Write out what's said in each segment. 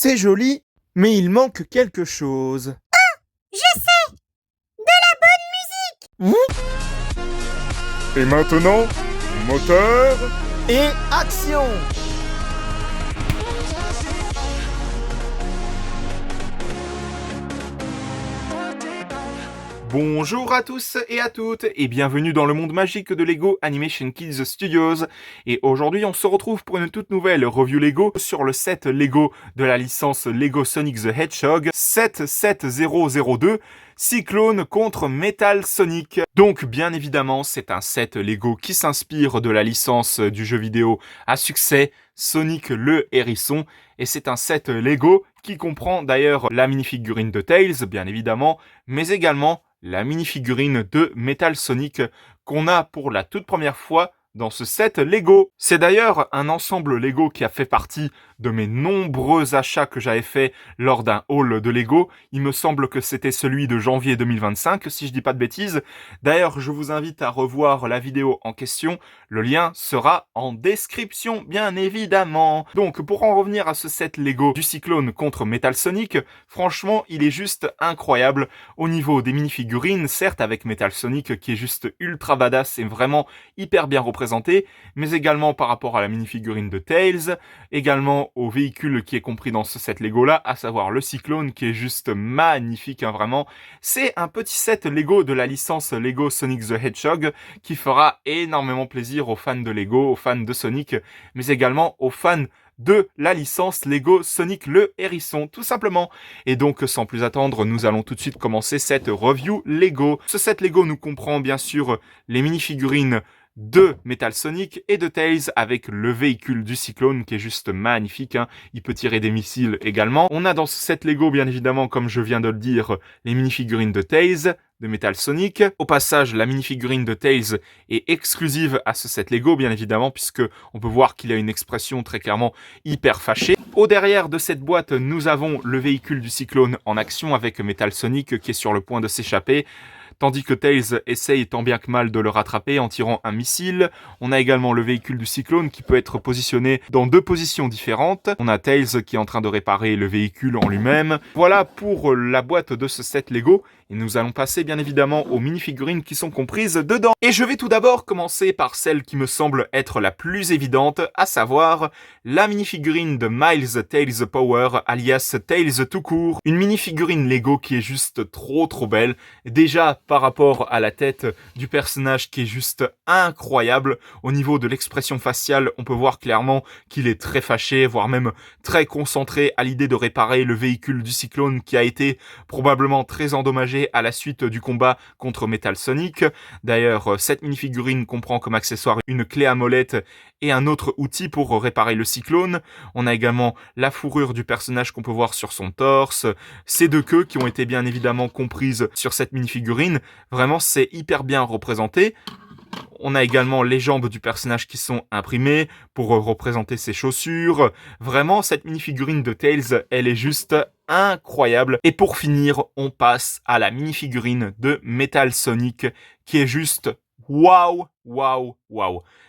C'est joli, mais il manque quelque chose. Je sais! De la bonne musique! Et maintenant, moteur. Et action! Bonjour à tous et à toutes et bienvenue dans le monde magique de Lego Animation Kids Studios. Et aujourd'hui on se retrouve pour une toute nouvelle review Lego sur le set Lego de la licence Lego Sonic the Hedgehog 77002 Cyclone contre Metal Sonic. Donc bien évidemment c'est un set Lego qui s'inspire de la licence du jeu vidéo à succès Sonic le Hérisson. Et c'est un set Lego qui comprend d'ailleurs la minifigurine de Tails bien évidemment, mais également la mini-figurine de Metal Sonic qu'on a pour la toute première fois dans ce set Lego. C'est d'ailleurs un ensemble Lego qui a fait partie de mes nombreux achats que j'avais fait lors d'un haul de Lego. Il me semble que c'était celui de janvier 2025, si je dis pas de bêtises. D'ailleurs, je vous invite à revoir la vidéo en question. Le lien sera en description, bien évidemment. Donc, pour en revenir à ce set Lego du Cyclone contre Metal Sonic, franchement, il est juste incroyable. Au niveau des minifigurines, certes, avec Metal Sonic qui est juste ultra badass et vraiment hyper bien représenté, mais également par rapport à la minifigurine de Tails, également au véhicule qui est compris dans ce set Lego là, à savoir le Cyclone qui est juste magnifique, hein, vraiment. C'est un petit set Lego de la licence Lego Sonic the Hedgehog qui fera énormément plaisir aux fans de Lego, aux fans de Sonic, mais également aux fans de la licence Lego Sonic le Hérisson, tout simplement. Et donc, sans plus attendre, nous allons tout de suite commencer cette review Lego. Ce set Lego nous comprend bien sûr les minifigurines de Metal Sonic et de Tails avec le véhicule du Cyclone qui est juste magnifique, hein. Il peut tirer des missiles également. On a dans ce set Lego, bien évidemment, comme je viens de le dire, les minifigurines de Tails, de Metal Sonic. Au passage, la minifigurine de Tails est exclusive à ce set Lego, bien évidemment, puisque on peut voir qu'il a une expression très clairement hyper fâchée. Au derrière de cette boîte, nous avons le véhicule du Cyclone en action avec Metal Sonic qui est sur le point de s'échapper, tandis que Tails essaye tant bien que mal de le rattraper en tirant un missile. On a également le véhicule du Cyclone qui peut être positionné dans deux positions différentes. On a Tails qui est en train de réparer le véhicule en lui-même. Voilà pour la boîte de ce set Lego. Et nous allons passer bien évidemment aux minifigurines qui sont comprises dedans. Et je vais tout d'abord commencer par celle qui me semble être la plus évidente, à savoir la minifigurine de Miles Tails Power, alias Tails tout court. Une minifigurine Lego qui est juste trop belle. Déjà par rapport à la tête du personnage qui est juste incroyable. Au niveau de l'expression faciale, on peut voir clairement qu'il est très fâché, voire même très concentré à l'idée de réparer le véhicule du Cyclone qui a été probablement très endommagé à la suite du combat contre Metal Sonic. D'ailleurs, cette minifigurine comprend comme accessoire une clé à molette et un autre outil pour réparer le Cyclone. On a également la fourrure du personnage qu'on peut voir sur son torse, ces deux queues qui ont été bien évidemment comprises sur cette minifigurine. Vraiment, c'est hyper bien représenté. On a également les jambes du personnage qui sont imprimées pour représenter ses chaussures. Vraiment, cette minifigurine de Tails, elle est juste incroyable. Et pour finir, on passe à la minifigurine de Metal Sonic qui est juste waouh.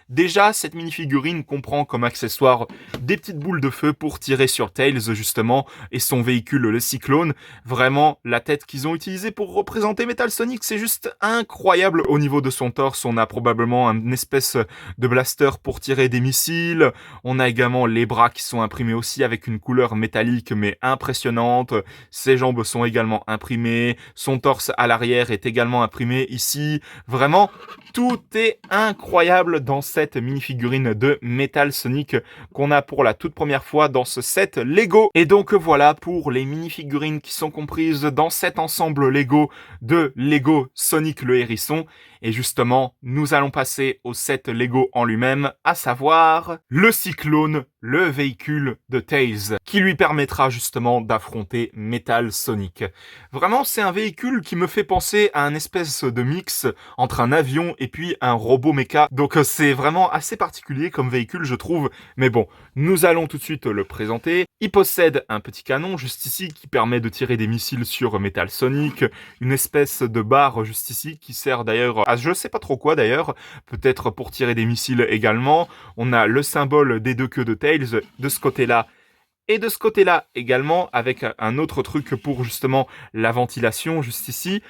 Déjà, cette minifigurine comprend comme accessoire des petites boules de feu pour tirer sur Tails, justement, et son véhicule, le Cyclone. Vraiment, la tête qu'ils ont utilisée pour représenter Metal Sonic, c'est juste incroyable. Au niveau de son torse, on a probablement une espèce de blaster pour tirer des missiles. On a également les bras qui sont imprimés aussi avec une couleur métallique, mais impressionnante. Ses jambes sont également imprimées. Son torse à l'arrière est également imprimé ici. Vraiment, tout est incroyable dans cette minifigurine de Metal Sonic qu'on a pour la toute première fois dans ce set Lego. Et donc voilà pour les minifigurines qui sont comprises dans cet ensemble Lego de Lego Sonic le Hérisson. Et justement, nous allons passer au set Lego en lui-même, à savoir le Cyclone, le véhicule de Tails, qui lui permettra justement d'affronter Metal Sonic. Vraiment, c'est un véhicule qui me fait penser à un espèce de mix entre un avion et puis un robot méca. Donc c'est vraiment assez particulier comme véhicule, je trouve. Mais bon, nous allons tout de suite le présenter. Il possède un petit canon juste ici qui permet de tirer des missiles sur Metal Sonic, une espèce de barre juste ici qui sert d'ailleurs à je sais pas trop quoi d'ailleurs, peut-être pour tirer des missiles également. On a le symbole des deux queues de Tails de ce côté-là Et de ce côté-là également, avec un autre truc pour justement la ventilation, juste ici,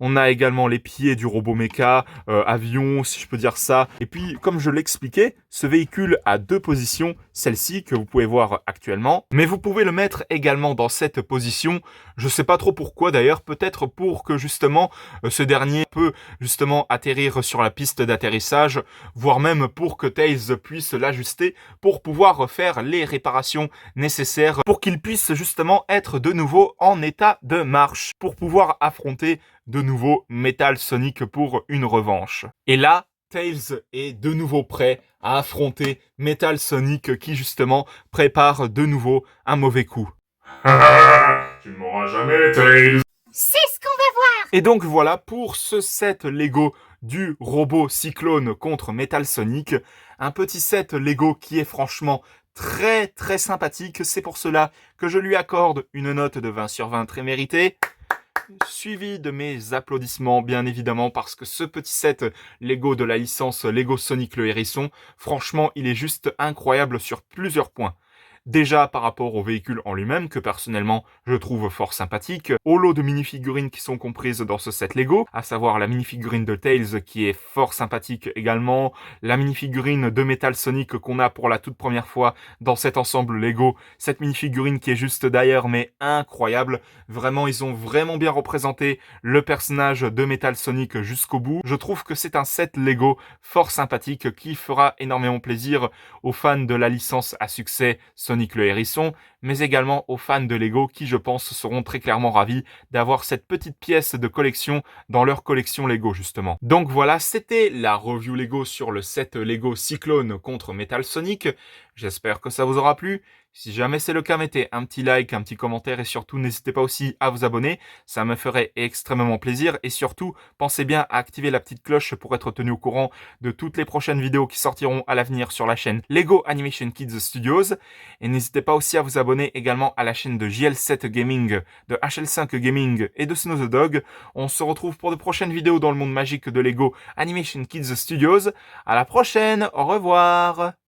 on a également les pieds du robot mecha, avion, si je peux dire ça. Et puis, comme je l'expliquais, ce véhicule a deux positions, celle-ci que vous pouvez voir actuellement. Mais vous pouvez le mettre également dans cette position. Je sais pas trop pourquoi d'ailleurs, peut-être pour que justement ce dernier peut justement atterrir sur la piste d'atterrissage, voire même pour que Tails puisse l'ajuster pour pouvoir faire les réparations nécessaires pour qu'il puisse justement être de nouveau en état de marche, pour pouvoir affronter de nouveau Metal Sonic pour une revanche. Et là, Tails est de nouveau prêt à affronter Metal Sonic qui justement prépare de nouveau un mauvais coup. Tu ne m'auras jamais, Tails. C'est ce qu'on va voir. Et donc voilà pour ce set Lego du robot Cyclone contre Metal Sonic. Un petit set Lego qui est franchement très très sympathique. C'est pour cela que je lui accorde une note de 20 sur 20 très méritée. Suivi de mes applaudissements, bien évidemment, parce que ce petit set Lego de la licence Lego Sonic le Hérisson, franchement, il est juste incroyable sur plusieurs points. Déjà par rapport au véhicule en lui-même, que personnellement je trouve fort sympathique, au lot de minifigurines qui sont comprises dans ce set Lego, à savoir la minifigurine de Tails qui est fort sympathique également, la minifigurine de Metal Sonic qu'on a pour la toute première fois dans cet ensemble Lego, cette minifigurine qui est juste d'ailleurs mais incroyable, vraiment ils ont vraiment bien représenté le personnage de Metal Sonic jusqu'au bout. Je trouve que c'est un set Lego fort sympathique qui fera énormément plaisir aux fans de la licence à succès Sonic le Hérisson, mais également aux fans de Lego qui, je pense, seront très clairement ravis d'avoir cette petite pièce de collection dans leur collection Lego, justement. Donc voilà, c'était la review Lego sur le set Lego Cyclone contre Metal Sonic. J'espère que ça vous aura plu. Si jamais c'est le cas, mettez un petit like, un petit commentaire et surtout n'hésitez pas aussi à vous abonner. Ça me ferait extrêmement plaisir et surtout pensez bien à activer la petite cloche pour être tenu au courant de toutes les prochaines vidéos qui sortiront à l'avenir sur la chaîne Lego Animation Kids Studios. Et n'hésitez pas aussi à vous abonner également à la chaîne de JL7 Gaming, de HL5 Gaming et de Snow the Dog. On se retrouve pour de prochaines vidéos dans le monde magique de Lego Animation Kids Studios. À la prochaine, au revoir!